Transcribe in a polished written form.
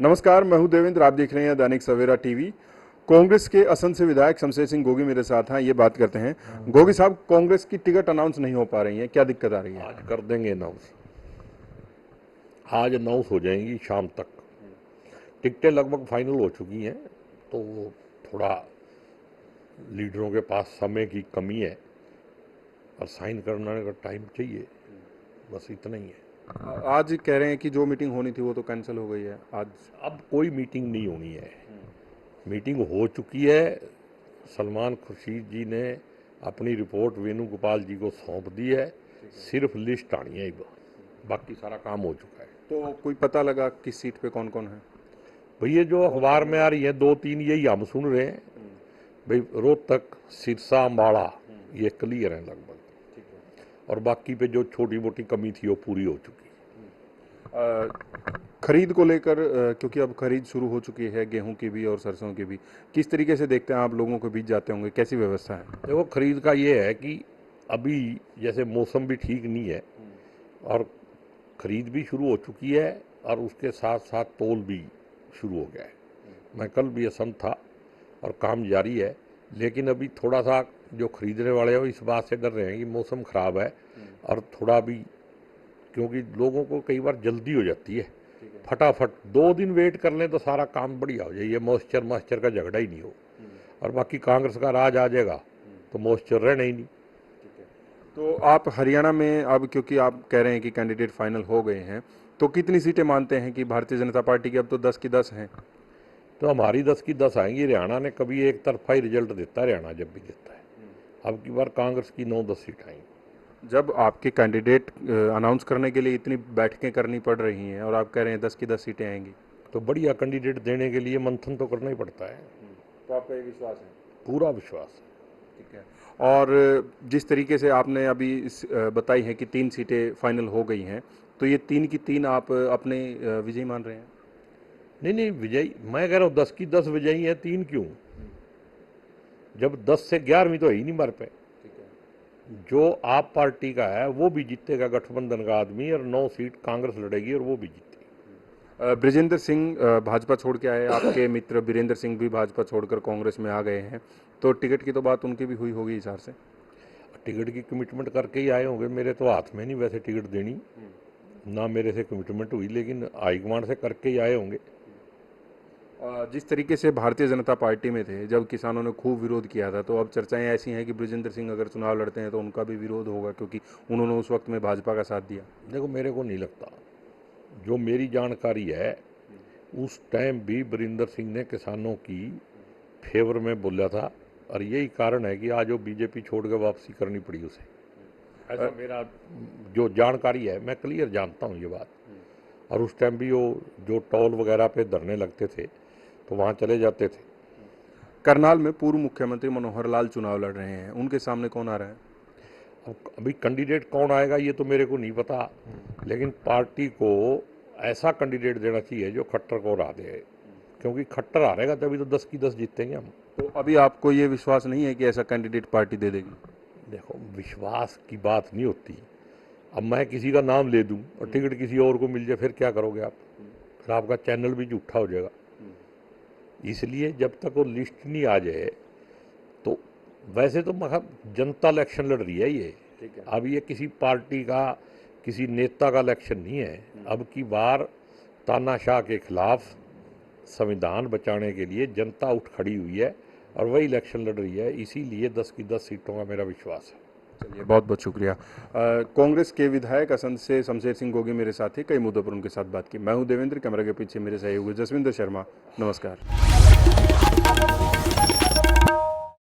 नमस्कार, मैं हूं देवेंद्र। आप देख रहे हैं दैनिक सवेरा टीवी। कांग्रेस के असम से विधायक शमशेर सिंह गोगी मेरे साथ हैं। ये बात करते हैं। गोगी साहब, कांग्रेस की टिकट अनाउंस नहीं हो पा रही है, क्या दिक्कत आ रही है? आज कर देंगे अनाउंस। आज अनाउंस हो जाएंगी शाम तक। टिकटें लगभग फाइनल हो चुकी हैं, तो थोड़ा लीडरों के पास समय की कमी है और साइन करने का टाइम चाहिए, बस इतना ही है। आज कह रहे हैं कि जो मीटिंग होनी थी वो तो कैंसिल हो गई है आज। अब कोई मीटिंग नहीं होनी है, मीटिंग हो चुकी है। सलमान खुर्शीद जी ने अपनी रिपोर्ट वेणुगोपाल जी को सौंप दी है, सिर्फ लिस्ट आनी है, बाकी सारा काम हो चुका है। तो कोई पता लगा किस सीट पे कौन कौन है? भैया जो अखबार में आ रही है 2-3 यही हम सुन रहे हैं। भाई रोहतक, सिरसा, अम्बाड़ा ये क्लियर है लगभग, और बाकी पे जो छोटी मोटी कमी थी वो पूरी हो चुकी है। खरीद को लेकर क्योंकि अब खरीद शुरू हो चुकी है, गेहूं की भी और सरसों की भी, किस तरीके से देखते हैं आप? लोगों के बीच जाते होंगे, कैसी व्यवस्था है? देखो, खरीद का ये है कि अभी जैसे मौसम भी ठीक नहीं है और खरीद भी शुरू हो चुकी है और उसके साथ साथ तोल भी शुरू हो गया है। मैं कल भी असम था और काम जारी है, लेकिन अभी थोड़ा सा जो खरीदने वाले हैं वो इस बात से डर रहे हैं कि मौसम ख़राब है और थोड़ा भी, क्योंकि लोगों को कई बार जल्दी हो जाती है, फटाफट 2 दिन वेट कर लें तो सारा काम बढ़िया हो जाए, ये मॉइस्चर का झगड़ा ही नहीं हो। और बाकी कांग्रेस का राज आ जाएगा तो मॉइस्चर रहना ही नहीं। तो आप हरियाणा में अब, क्योंकि आप कह रहे हैं कि कैंडिडेट फाइनल हो गए हैं, तो कितनी सीटें मानते हैं कि भारतीय जनता पार्टी की अब तो 10 की 10 हैं? तो हमारी 10 की 10 आएंगी। हरियाणा ने कभी एक तरफा ही रिजल्ट देता है, हरियाणा जब भी देता है। अब की बार कांग्रेस की 9-10 सीट आएंगी। जब आपके कैंडिडेट अनाउंस करने के लिए इतनी बैठकें करनी पड़ रही हैं और आप कह रहे हैं 10 की 10 सीटें आएंगी, तो बढ़िया कैंडिडेट देने के लिए मंथन तो करना ही पड़ता है। तो आपका ये विश्वास है? पूरा विश्वास है। ठीक है। और जिस तरीके से आपने अभी बताई है कि 3 सीटें फाइनल हो गई हैं, तो ये 3 की 3 आप अपने विजयी मान रहे हैं? नहीं, विजयी मैं कह रहा हूँ 10 की 10 विजयी है। 3 क्यों? जब 10 से 11वीं तो है ही नहीं मर पे। जो आप पार्टी का है वो भी जीतेगा, गठबंधन का आदमी, और 9 सीट कांग्रेस लड़ेगी और वो भी जीतेगी। ब्रिजेंद्र सिंह भाजपा छोड़ के आए, आपके मित्र बीरेंद्र सिंह भी भाजपा छोड़कर कांग्रेस में आ गए हैं, तो टिकट की तो बात उनकी भी हुई होगी हिसाब से? टिकट की कमिटमेंट करके ही आए होंगे। मेरे तो हाथ में नहीं वैसे टिकट देनी, ना मेरे से कमिटमेंट हुई, लेकिन हाईकमांड से करके ही आए होंगे। जिस तरीके से भारतीय जनता पार्टी में थे जब किसानों ने खूब विरोध किया था, तो अब चर्चाएं ऐसी हैं कि ब्रिजेंद्र सिंह अगर चुनाव लड़ते हैं तो उनका भी विरोध होगा, क्योंकि उन्होंने उस वक्त में भाजपा का साथ दिया। देखो, मेरे को नहीं लगता। जो मेरी जानकारी है, उस टाइम भी बीरेंद्र सिंह ने किसानों की फेवर में बोला था, और यही कारण है कि आज वो बीजेपी छोड़ के वापसी करनी पड़ी उसे। ऐसा मेरा जो जानकारी है, मैं क्लियर जानता हूँ ये बात। और उस टाइम भी वो जो टोल वगैरह पे धरने लगते थे तो वहाँ चले जाते थे। करनाल में पूर्व मुख्यमंत्री मनोहर लाल चुनाव लड़ रहे हैं, उनके सामने कौन आ रहा है? अब अभी कैंडिडेट कौन आएगा ये तो मेरे को नहीं पता, लेकिन पार्टी को ऐसा कैंडिडेट देना चाहिए जो खट्टर को हरा दे, क्योंकि खट्टर हारेगा तभी तो 10 की 10 जीतेंगे हम। तो अभी आपको ये विश्वास नहीं है कि ऐसा कैंडिडेट पार्टी दे देगी? देखो, विश्वास की बात नहीं होती। अब मैं किसी का नाम ले दूं और टिकट किसी और को मिल जाए, फिर क्या करोगे आप? फिर आपका चैनल भी झूठा हो जाएगा। इसलिए जब तक वो लिस्ट नहीं आ जाए, तो वैसे तो मतलब जनता इलेक्शन लड़ रही है ये। अब ये किसी पार्टी का, किसी नेता का इलेक्शन नहीं है। अब की बार तानाशाह के खिलाफ संविधान बचाने के लिए जनता उठ खड़ी हुई है और वही इलेक्शन लड़ रही है। इसीलिए 10 की 10 सीटों का मेरा विश्वास है। चलिए, बहुत बहुत शुक्रिया। कांग्रेस के विधायक असम से शमशेर सिंह गोगी मेरे साथ थे, कई मुद्दों पर उनके साथ बात की। मैं हूं देवेंद्र, कैमरा के पीछे मेरे सहयोगी जसविंदर शर्मा। नमस्कार।